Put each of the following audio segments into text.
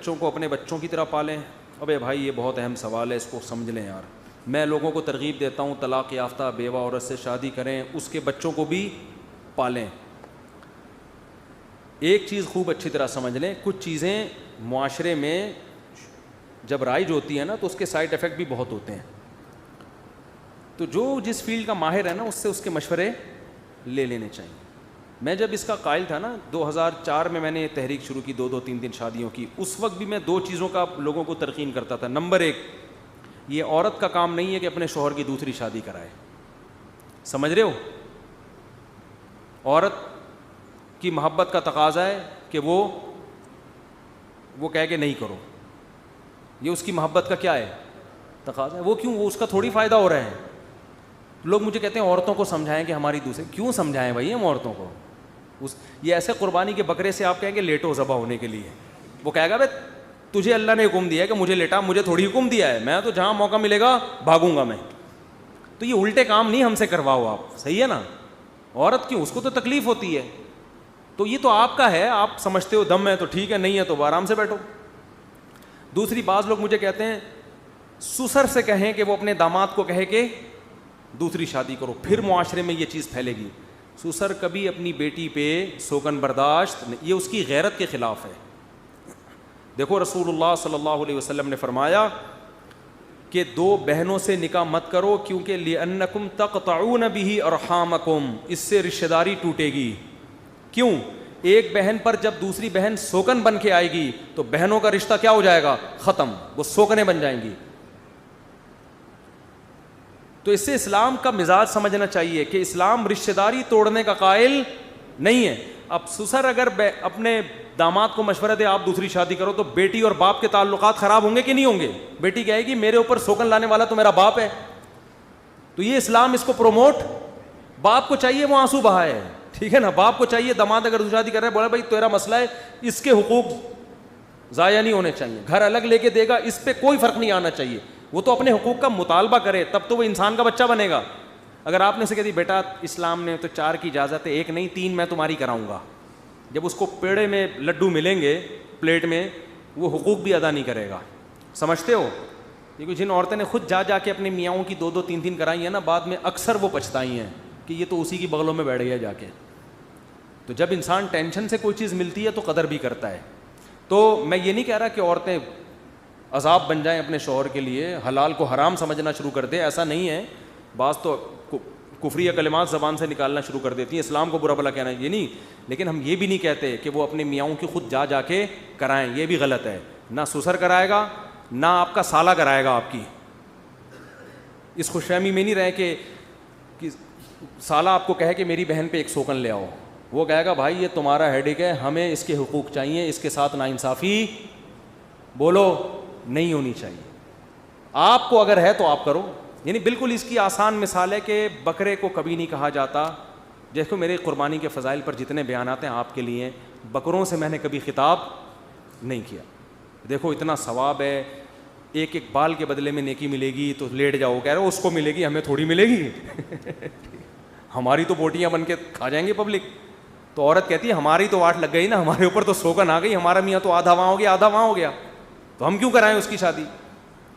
بچوں کو اپنے بچوں کی طرح پالیں. ابے بھائی یہ بہت اہم سوال ہے, اس کو سمجھ لیں یار. میں لوگوں کو ترغیب دیتا ہوں طلاق یافتہ بیوہ عورت سے شادی کریں, اس کے بچوں کو بھی پالیں. ایک چیز خوب اچھی طرح سمجھ لیں, کچھ چیزیں معاشرے میں جب رائج ہوتی ہیں نا تو اس کے سائڈ افیکٹ بھی بہت ہوتے ہیں. تو جو جس فیلڈ کا ماہر ہے نا اس سے اس کے مشورے لے لینے چاہیے. میں جب اس کا قائل تھا نا 2004 میں نے تحریک شروع کی 2-3 شادیوں کی. اس وقت بھی میں 2 چیزوں کا لوگوں کو تلقین کرتا تھا. نمبر 1, یہ عورت کا کام نہیں ہے کہ اپنے شوہر کی دوسری شادی کرائے. سمجھ رہے ہو؟ عورت کی محبت کا تقاضا ہے کہ وہ کہے کہ نہیں کرو. یہ اس کی محبت کا کیا ہے؟ تقاضا ہے. وہ کیوں؟ وہ اس کا تھوڑی فائدہ ہو رہا ہے. لوگ مجھے کہتے ہیں عورتوں کو سمجھائیں کہ ہماری دوسرے. کیوں سمجھائیں بھائی ہم عورتوں کو؟ یہ ایسے قربانی کے بکرے سے آپ کہیں کہ لیٹو ذبح ہونے کے لیے, وہ کہے گا بھائی تجھے اللہ نے حکم دیا ہے کہ مجھے لیٹا, مجھے تھوڑی حکم دیا ہے, میں تو جہاں موقع ملے گا بھاگوں گا میں. تو یہ الٹے کام نہیں ہم سے کرواؤ آپ, صحیح ہے نا؟ عورت کیوں؟ اس کو تو تکلیف ہوتی ہے. تو یہ تو آپ کا ہے, آپ سمجھتے ہو دم ہے تو ٹھیک ہے, نہیں ہے تو آرام سے بیٹھو. دوسری بعض لوگ مجھے کہتے ہیں سسر سے کہیں کہ وہ اپنے داماد کو کہے کہ دوسری شادی کرو, پھر معاشرے میں یہ چیز پھیلے گی. سسر کبھی اپنی بیٹی پہ سوگن برداشت, یہ اس کی غیرت کے خلاف ہے. دیکھو رسول اللہ صلی اللہ علیہ وسلم نے فرمایا کہ 2 بہنوں سے نکاح مت کرو کیونکہ لِأَنَّكُمْ تَقْطَعُونَ بِهِ أَرْحَامَكُمْ, اس سے رشتہ داری ٹوٹے گی. کیوں؟ ایک بہن پر جب دوسری بہن سوکن بن کے آئے گی تو بہنوں کا رشتہ کیا ہو جائے گا؟ ختم, وہ سوکنیں بن جائیں گی. تو اس سے اسلام کا مزاج سمجھنا چاہیے کہ اسلام رشتہ داری توڑنے کا قائل نہیں ہے. اب سسر اگر اپنے داماد کو مشورہ دے آپ دوسری شادی کرو تو بیٹی اور باپ کے تعلقات خراب ہوں گے کہ نہیں ہوں گے؟ بیٹی کہے گی میرے اوپر سوکن لانے والا تو میرا باپ ہے. تو یہ اسلام اس کو پروموٹ, باپ کو چاہیے وہ آنسو بہائے, ٹھیک ہے نا؟ باپ کو چاہیے داماد اگر دوسری شادی کر رہا ہے بولا بھائی تیرا مسئلہ ہے, اس کے حقوق ضائع نہیں ہونے چاہیے, گھر الگ لے کے دے گا, اس پہ کوئی فرق نہیں آنا چاہیے. وہ تو اپنے حقوق کا مطالبہ کرے تب تو وہ انسان کا بچہ بنے گا. اگر آپ نے اسے کہہ دی بیٹا اسلام نے تو 4 کی اجازت ہے, 1 نہیں 3 میں تمہاری کراؤں گا, جب اس کو پیڑے میں لڈو ملیں گے پلیٹ میں وہ حقوق بھی ادا نہیں کرے گا. سمجھتے ہو؟ کیونکہ جن عورتیں نے خود جا کے اپنے میاؤں کی 2-2 3-3 کرائی ہیں نا, بعد میں اکثر وہ پچھتائی ہیں کہ یہ تو اسی کی بغلوں میں بیٹھ گیا جا کے. تو جب انسان ٹینشن سے کوئی چیز ملتی ہے تو قدر بھی کرتا ہے. تو میں یہ نہیں کہہ رہا کہ عورتیں عذاب بن جائیں اپنے شوہر کے لیے, حلال کو حرام سمجھنا شروع کر دے, ایسا نہیں ہے. بعض تو کفری کلمات زبان سے نکالنا شروع کر دیتی ہیں, اسلام کو برا بھلا کہنا یہ نہیں. لیکن ہم یہ بھی نہیں کہتے کہ وہ اپنے میاؤں کی خود جا کے کرائیں, یہ بھی غلط ہے. نہ سسر کرائے گا نہ آپ کا سالہ کرائے گا آپ کی. اس خوش فہمی میں نہیں رہے کہ سالہ آپ کو کہے کہ میری بہن پہ 1 سوکن لے آؤ, وہ کہے گا بھائی یہ تمہارا ہیڈک ہے, ہمیں اس کے حقوق چاہیے, اس کے ساتھ ناانصافی بولو نہیں ہونی چاہیے. آپ کو اگر ہے تو آپ کرو. یعنی بالکل اس کی آسان مثال ہے کہ بکرے کو کبھی نہیں کہا جاتا. دیکھو میرے قربانی کے فضائل پر جتنے بیانات ہیں آپ کے لیے, بکروں سے میں نے کبھی خطاب نہیں کیا. دیکھو اتنا ثواب ہے, 1 بال کے بدلے میں نیکی ملے گی تو لیٹ جاؤ, کہہ رہے ہو اس کو ملے گی ہمیں تھوڑی ملے گی. ہماری تو بوٹیاں بن کے کھا جائیں گے پبلک. تو عورت کہتی ہے ہماری تو واٹ لگ گئی نا, ہمارے اوپر تو سوگن آ گئی, ہمارا میاں تو آدھا وہاں ہو گیا آدھا وہاں ہو گیا, تو ہم کیوں کرائیں اس کی شادی.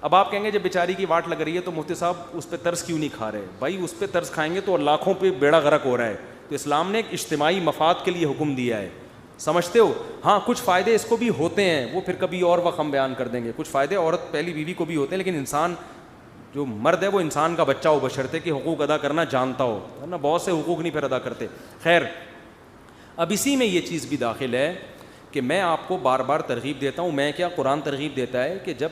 اب آپ کہیں گے جب بیچاری کی واٹ لگ رہی ہے تو مفتی صاحب اس پہ ترس کیوں نہیں کھا رہے؟ بھائی اس پہ ترس کھائیں گے تو لاکھوں پہ بیڑا غرق ہو رہا ہے. تو اسلام نے ایک اجتماعی مفاد کے لیے حکم دیا ہے, سمجھتے ہو؟ ہاں کچھ فائدے اس کو بھی ہوتے ہیں, وہ پھر کبھی اور وقت ہم بیان کر دیں گے. کچھ فائدے عورت پہلی بیوی کو بھی ہوتے ہیں, لیکن انسان جو مرد ہے وہ انسان کا بچہ ہو بشرطے کہ حقوق ادا کرنا جانتا ہو, ورنہ بہت سے حقوق نہیں پھر ادا کرتے. خیر اب اسی میں یہ چیز بھی داخل ہے کہ میں آپ کو بار بار ترغیب دیتا ہوں, میں کیا قرآن ترغیب دیتا ہے کہ جب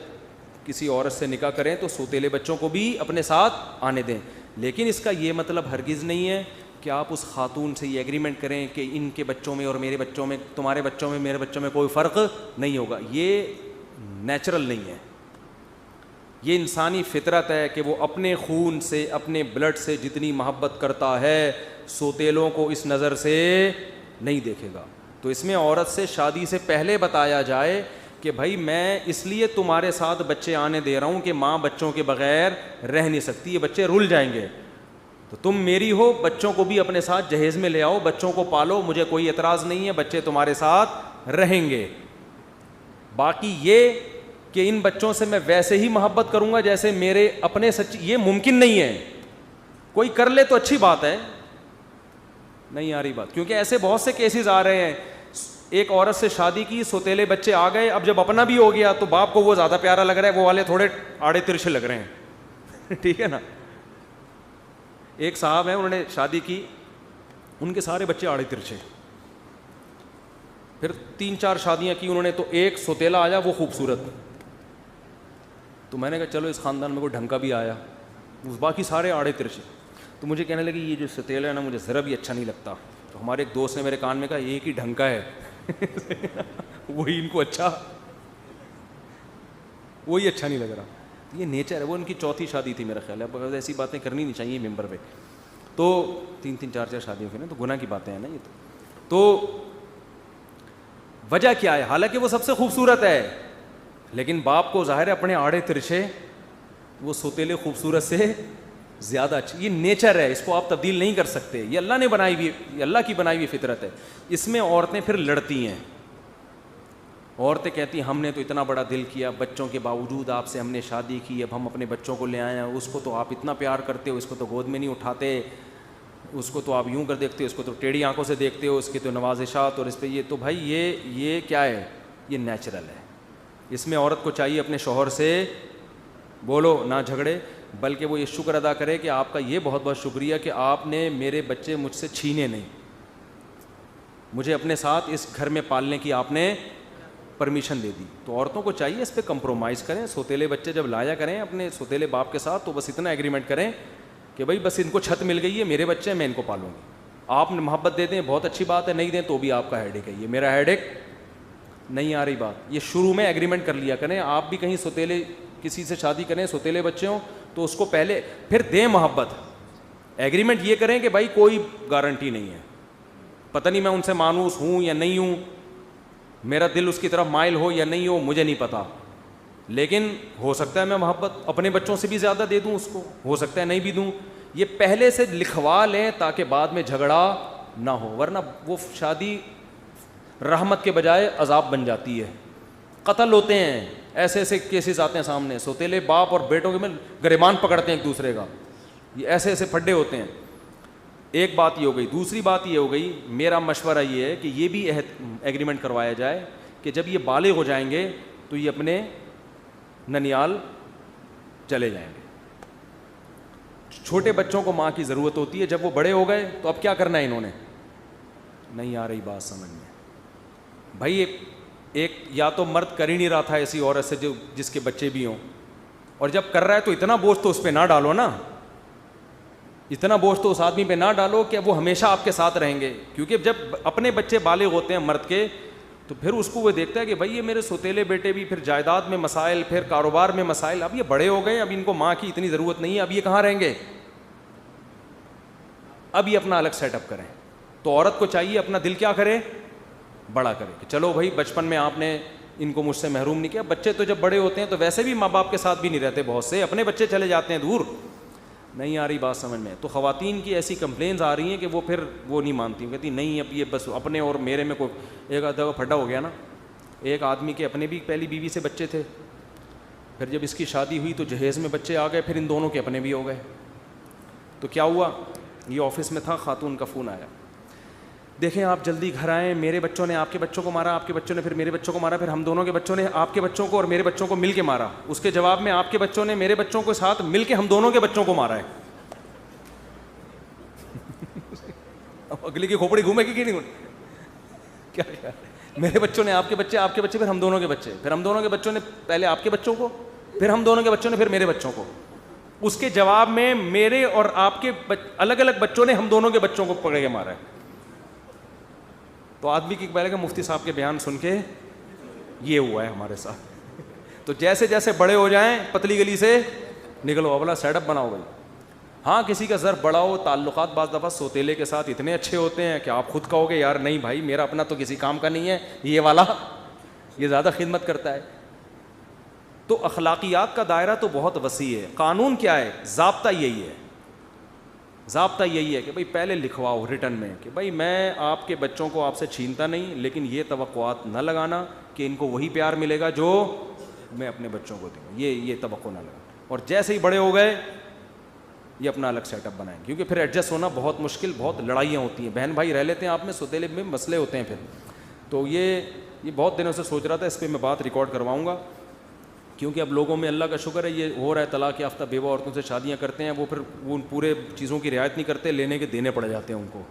کسی عورت سے نکاح کریں تو سوتیلے بچوں کو بھی اپنے ساتھ آنے دیں. لیکن اس کا یہ مطلب ہرگز نہیں ہے کہ آپ اس خاتون سے یہ ایگریمنٹ کریں کہ ان کے بچوں میں اور میرے بچوں میں, تمہارے بچوں میں میرے بچوں میں کوئی فرق نہیں ہوگا. یہ نیچرل نہیں ہے, یہ انسانی فطرت ہے کہ وہ اپنے خون سے اپنے بلڈ سے جتنی محبت کرتا ہے سوتیلوں کو اس نظر سے نہیں دیکھے گا. تو اس میں عورت سے شادی سے پہلے بتایا جائے کہ بھائی میں اس لیے تمہارے ساتھ بچے آنے دے رہا ہوں کہ ماں بچوں کے بغیر رہ نہیں سکتی, یہ بچے رل جائیں گے, تو تم میری ہو, بچوں کو بھی اپنے ساتھ جہیز میں لے آؤ, بچوں کو پالو, مجھے کوئی اعتراض نہیں ہے, بچے تمہارے ساتھ رہیں گے. باقی یہ کہ ان بچوں سے میں ویسے ہی محبت کروں گا جیسے میرے اپنے سچ، یہ ممکن نہیں ہے. کوئی کر لے تو اچھی بات ہے, نہیں آ رہی بات, کیونکہ ایسے بہت سے کیسز آ رہے ہیں. ایک عورت سے شادی کی, سوتیلے بچے آ گئے, اب جب اپنا بھی ہو گیا تو باپ کو وہ زیادہ پیارا لگ رہا ہے, وہ والے تھوڑے آڑے ترچھے لگ رہے ہیں. ٹھیک ہے نا. ایک صاحب ہیں, انہوں نے شادی کی, ان کے سارے بچے آڑے ترچھے. پھر 3-4 شادیاں کی انہوں نے, تو ایک سوتیلا آیا وہ خوبصورت. تو میں نے کہا چلو اس خاندان میں کوئی ڈھنگ کا بھی آیا, باقی سارے آڑے ترچھے. تو مجھے کہنے لگی یہ جو سوتیلا ہے نا مجھے ذرا بھی اچھا نہیں لگتا. تو ہمارے ایک دوست نے میرے کان میں کہا ایک ہی ڈھنگ کا ہے وہی ان کو اچھا, وہی اچھا نہیں لگ رہا. یہ نیچر ہے, وہ ان کی 4تھی شادی تھی میرا خیال ہے. اب ایسی باتیں کرنی نہیں چاہیے ممبر پہ. تو 3-3 4-4 شادیوں کی نا, تو گناہ کی باتیں ہیں نا یہ. تو وجہ کیا ہے؟ حالانکہ وہ سب سے خوبصورت ہے, لیکن باپ کو ظاہر ہے اپنے آڑے ترچھے وہ سوتیلے خوبصورت سے زیادہ اچھی. یہ نیچر ہے, اس کو آپ تبدیل نہیں کر سکتے. یہ اللہ نے بنائی ہوئی, یہ اللہ کی بنائی ہوئی فطرت ہے. اس میں عورتیں پھر لڑتی ہیں. عورتیں کہتی ہیں ہم نے تو اتنا بڑا دل کیا, بچوں کے باوجود آپ سے ہم نے شادی کی, اب ہم اپنے بچوں کو لے آئے ہیں, اس کو تو آپ اتنا پیار کرتے ہو, اس کو تو گود میں نہیں اٹھاتے, اس کو تو آپ یوں کر دیکھتے ہو, اس کو تو ٹیڑھی آنکھوں سے دیکھتے ہو, اس کی تو نوازشات, اور اس پہ یہ. تو بھائی یہ کیا ہے؟ یہ نیچرل ہے. اس میں عورت کو چاہیے اپنے شوہر سے بولو نہ جھگڑے, بلکہ وہ یہ شکر ادا کرے کہ آپ کا یہ بہت بہت شکریہ کہ آپ نے میرے بچے مجھ سے چھینے نہیں, مجھے اپنے ساتھ اس گھر میں پالنے کی آپ نے پرمیشن دے دی. تو عورتوں کو چاہیے اس پہ کمپرومائز کریں. سوتیلے بچے جب لایا کریں اپنے سوتیلے باپ کے ساتھ, تو بس اتنا ایگریمنٹ کریں کہ بھائی بس ان کو چھت مل گئی ہے, میرے بچے ہیں, میں ان کو پالوں گی. آپ نے محبت دے دیں بہت اچھی بات ہے, نہیں دیں تو بھی آپ کا ہیڈ ایک ہے. یہ میرا ہیڈ ایک نہیں آ رہی بات. یہ شروع میں ایگریمنٹ کر لیا کریں. آپ بھی کہیں سوتیلے کسی سے شادی کریں, سوتیلے بچے ہوں, تو اس کو پہلے پھر دیں محبت. ایگریمنٹ یہ کریں کہ بھائی کوئی گارنٹی نہیں ہے, پتہ نہیں میں ان سے مانوس ہوں یا نہیں ہوں, میرا دل اس کی طرف مائل ہو یا نہیں ہو, مجھے نہیں پتا, لیکن ہو سکتا ہے میں محبت اپنے بچوں سے بھی زیادہ دے دوں اس کو, ہو سکتا ہے نہیں بھی دوں. یہ پہلے سے لکھوا لیں تاکہ بعد میں جھگڑا نہ ہو, ورنہ وہ شادی رحمت کے بجائے عذاب بن جاتی ہے. قتل ہوتے ہیں, ایسے ایسے کیسز آتے ہیں سامنے, سوتیلے باپ اور بیٹوں کے میں گریبان پکڑتے ہیں ایک دوسرے کا, یہ ایسے ایسے پھڈے ہوتے ہیں. ایک بات یہ ہو گئی. دوسری بات یہ ہو گئی, میرا مشورہ یہ ہے کہ یہ بھی ایگریمنٹ کروایا جائے کہ جب یہ بالغ ہو جائیں گے تو یہ اپنے ننیال چلے جائیں گے. چھوٹے بچوں کو ماں کی ضرورت ہوتی ہے, جب وہ بڑے ہو گئے تو اب کیا کرنا ہے انہوں نے, نہیں آ رہی بات سمجھ میں. بھائی ایک یا تو مرد کر ہی نہیں رہا تھا ایسی عورت سے جو جس کے بچے بھی ہوں, اور جب کر رہا ہے تو اتنا بوجھ تو اس پہ نہ ڈالو نا, اتنا بوجھ تو اس آدمی پہ نہ ڈالو کہ وہ ہمیشہ آپ کے ساتھ رہیں گے. کیونکہ جب اپنے بچے بالغ ہوتے ہیں مرد کے, تو پھر اس کو وہ دیکھتا ہے کہ بھائی یہ میرے سوتیلے بیٹے بھی, پھر جائیداد میں مسائل, پھر کاروبار میں مسائل, اب یہ بڑے ہو گئے, اب ان کو ماں کی اتنی ضرورت نہیں ہے, اب یہ کہاں رہیں گے, اب یہ اپنا الگ سیٹ اپ کریں. تو عورت کو چاہیے اپنا دل کیا کرے, بڑا کرے کہ چلو بھائی بچپن میں آپ نے ان کو مجھ سے محروم نہیں کیا. بچے تو جب بڑے ہوتے ہیں تو ویسے بھی ماں باپ کے ساتھ بھی نہیں رہتے, بہت سے اپنے بچے چلے جاتے ہیں دور. نہیں آ رہی بات سمجھ میں. تو خواتین کی ایسی کمپلینز آ رہی ہیں کہ وہ پھر وہ نہیں مانتی, کہتی نہیں اب یہ بس اپنے اور میرے میں کوئی. ایک دفعہ پھڈا ہو گیا نا, ایک آدمی کے اپنے بھی پہلی بیوی سے بچے تھے, پھر جب اس کی شادی ہوئی تو جہیز میں بچے آ گئے, پھر ان دونوں کے اپنے بھی ہو گئے. تو کیا ہوا, یہ آفس میں تھا, خاتون کا فون آیا, دیکھیں آپ جلدی گھر آئیں, میرے بچوں نے آپ کے بچوں کو مارا, آپ کے بچوں نے پھر میرے بچوں کو مارا, پھر ہم دونوں کے بچوں نے آپ کے بچوں کو اور میرے بچوں کو مل کے مارا. اس کے جواب میں آپ کے بچوں نے میرے بچوں کے ساتھ مل کے ہم دونوں کے بچوں کو مارا ہے. اگلی کی کھوپڑی گھومے گی کہ نہیں, کیا میرے بچوں نے آپ کے بچے, پھر ہم دونوں کے بچے, پھر ہم دونوں کے بچوں نے پہلے آپ کے بچوں کو, پھر ہم دونوں کے بچوں نے پھر میرے بچوں کو. اس کے جواب میں میرے اور آپ کے الگ الگ بچوں نے ہم دونوں کے بچوں کو پکڑ کے مارا ہے. تو آدمی کی پہلے کہ مفتی صاحب کے بیان سن کے یہ ہوا ہے ہمارے ساتھ. تو جیسے جیسے بڑے ہو جائیں پتلی گلی سے نکلو, اگلا سیٹ اپ بناؤ بھائی. ہاں کسی کا ضرب بڑا ہو, تعلقات بعض دفعہ سوتیلے کے ساتھ اتنے اچھے ہوتے ہیں کہ آپ خود کہو گے یار نہیں بھائی میرا اپنا تو کسی کام کا نہیں ہے, یہ والا یہ زیادہ خدمت کرتا ہے. تو اخلاقیات کا دائرہ تو بہت وسیع ہے. قانون کیا ہے, ضابطہ یہی ہے, ضابطہ یہی ہے کہ بھائی پہلے لکھواؤ ریٹن میں کہ بھائی میں آپ کے بچوں کو آپ سے چھینتا نہیں، لیکن یہ توقعات نہ لگانا کہ ان کو وہی پیار ملے گا جو میں اپنے بچوں کو دوں، یہ توقع نہ لگانا. اور جیسے ہی بڑے ہو گئے یہ اپنا الگ سیٹ اپ بنائیں، کیونکہ پھر ایڈجسٹ ہونا بہت مشکل، بہت لڑائیاں ہوتی ہیں، بہن بھائی رہ لیتے ہیں آپ میں، سوتیلے میں مسئلے ہوتے ہیں پھر. تو یہ بہت دنوں سے سوچ رہا تھا، اس پہ میں بات ریکارڈ کرواؤں گا، کیونکہ اب لوگوں میں اللہ کا شکر ہے یہ ہو رہا ہے، طلاق یافتہ بیوہ عورتوں سے شادیاں کرتے ہیں، وہ پھر وہ ان پورے چیزوں کی رعایت نہیں کرتے، لینے کے دینے پڑ جاتے ہیں ان کو.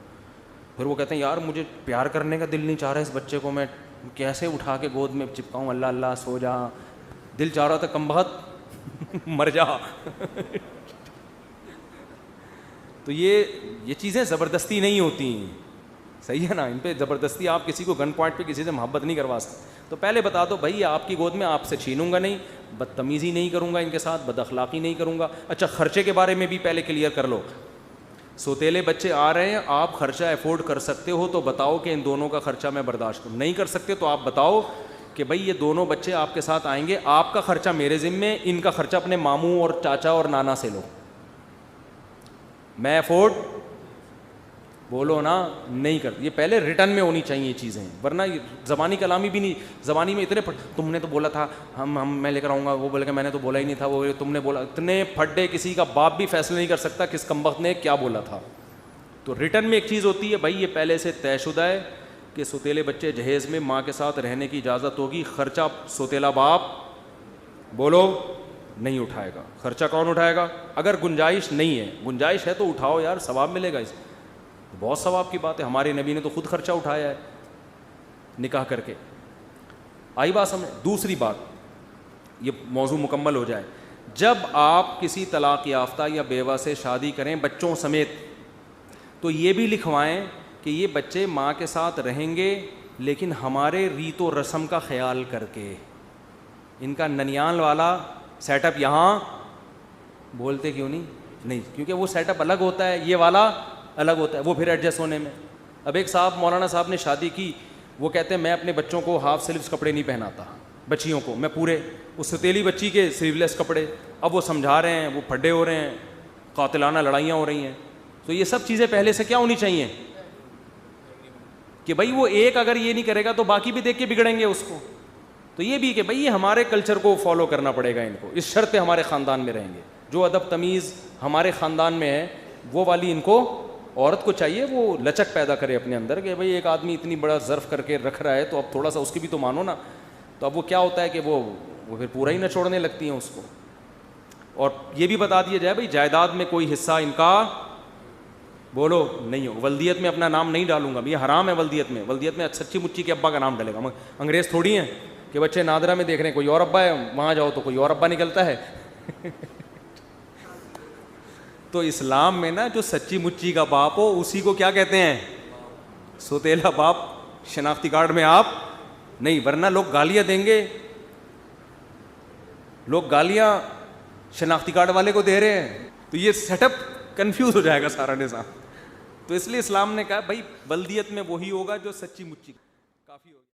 پھر وہ کہتے ہیں یار مجھے پیار کرنے کا دل نہیں چاہ رہا، اس بچے کو میں کیسے اٹھا کے گود میں چپکاؤں، اللہ اللہ سو جا، دل چاہ رہا تھا کم بخت مر جا. تو یہ چیزیں زبردستی نہیں ہوتی ہیں، صحیح ہے نا، ان پہ زبردستی آپ کسی کو گن پوائنٹ پہ کسی سے محبت نہیں کروا سکتے. تو پہلے بتا دو بھائی آپ کی گود میں آپ سے چھینوں گا نہیں، بدتمیزی نہیں کروں گا ان کے ساتھ، بد اخلاقی نہیں کروں گا. اچھا خرچے کے بارے میں بھی پہلے کلیئر کر لو، سوتیلے بچے آ رہے ہیں، آپ خرچہ افورڈ کر سکتے ہو تو بتاؤ کہ ان دونوں کا خرچہ میں برداشت کروں، نہیں کر سکتے تو آپ بتاؤ کہ بھائی یہ دونوں بچے آپ کے ساتھ آئیں گے، آپ کا خرچہ میرے ذمے، ان کا خرچہ اپنے ماموں اور چاچا اور نانا سے لو. میں افورڈ بولو نا نہیں کرتی، یہ پہلے ریٹرن میں ہونی چاہیے چیزیں، ورنہ زبانی کلامی بھی نہیں، زبانی میں اتنے تم نے تو بولا تھا میں لے کر آؤں گا، وہ بولے کہ میں نے تو بولا ہی نہیں تھا، وہ تم نے بولا، اتنے پھڈے کسی کا باپ بھی فیصلہ نہیں کر سکتا کس کمبخت نے کیا بولا تھا. تو ریٹرن میں ایک چیز ہوتی ہے بھائی یہ پہلے سے طے شدہ ہے کہ سوتیلے بچے جہیز میں ماں کے ساتھ رہنے کی اجازت ہوگی، خرچہ سوتیلا باپ بولو نہیں اٹھائے گا. خرچہ کون اٹھائے گا؟ اگر گنجائش نہیں ہے، گنجائش ہے تو اٹھاؤ یار، ثواب ملے گا، اس بہت ثواب کی بات ہے. ہمارے نبی نے تو خود خرچہ اٹھایا ہے نکاح کر کے. آئی بات سمجھ. دوسری بات، یہ موضوع مکمل ہو جائے، جب آپ کسی طلاق یافتہ یا بیوہ سے شادی کریں بچوں سمیت تو یہ بھی لکھوائیں کہ یہ بچے ماں کے ساتھ رہیں گے لیکن ہمارے ریت و رسم کا خیال کر کے. ان کا ننیال والا سیٹ اپ یہاں بولتے کیوں نہیں، کیونکہ وہ سیٹ اپ الگ ہوتا ہے، یہ والا الگ ہوتا ہے، وہ پھر ایڈجسٹ ہونے میں. اب ایک صاحب مولانا صاحب نے شادی کی، وہ کہتے ہیں میں اپنے بچوں کو ہاف سلیوز کپڑے نہیں پہناتا، بچیوں کو میں پورے، اس ستیلی بچی کے سلیولیس کپڑے. اب وہ سمجھا رہے ہیں، وہ پھڈے ہو رہے ہیں، قاتلانہ لڑائیاں ہو رہی ہیں. تو یہ سب چیزیں پہلے سے کیا ہونی چاہیے کہ بھائی وہ ایک اگر یہ نہیں کرے گا تو باقی بھی دیکھ کے بگڑیں گے اس کو. تو یہ بھی کہ بھائی یہ ہمارے کلچر کو فالو کرنا پڑے گا ان کو، اس شرط پہ ہمارے خاندان میں رہیں گے. جو ادب تمیز ہمارے خاندان میں ہے وہ والی ان کو عورت کو چاہیے وہ لچک پیدا کرے اپنے اندر کہ بھئی ایک آدمی اتنی بڑا ظرف کر کے رکھ رہا ہے تو اب تھوڑا سا اس کی بھی تو مانو نا. تو اب وہ کیا ہوتا ہے کہ وہ پھر پورا ہی نہ چھوڑنے لگتی ہیں اس کو. اور یہ بھی بتا دیا جائے بھئی جائیداد میں کوئی حصہ ان کا بولو نہیں ہو. ولدیت میں اپنا نام نہیں ڈالوں گا، یہ حرام ہے. ولدیت میں سچی مچی کے ابا کا نام ڈلے گا. انگریز تھوڑی ہیں کہ بچے نادرہ میں دیکھ رہے ہیں کوئی اور ابا ہے، وہاں جاؤ تو کوئی اور ابا نکلتا ہے. تو اسلام میں نا جو سچی مچی کا باپ ہو اسی کو کیا کہتے ہیں؟ سوتیلا باپ. شناختی کارڈ میں آپ نہیں، ورنہ لوگ گالیاں دیں گے، لوگ گالیاں شناختی کارڈ والے کو دے رہے ہیں، تو یہ سیٹ اپ کنفیوز ہو جائے گا سارا نظام. تو اس لیے اسلام نے کہا بھائی بلدیت میں وہی ہوگا جو سچی مچی. کافی ہوگا.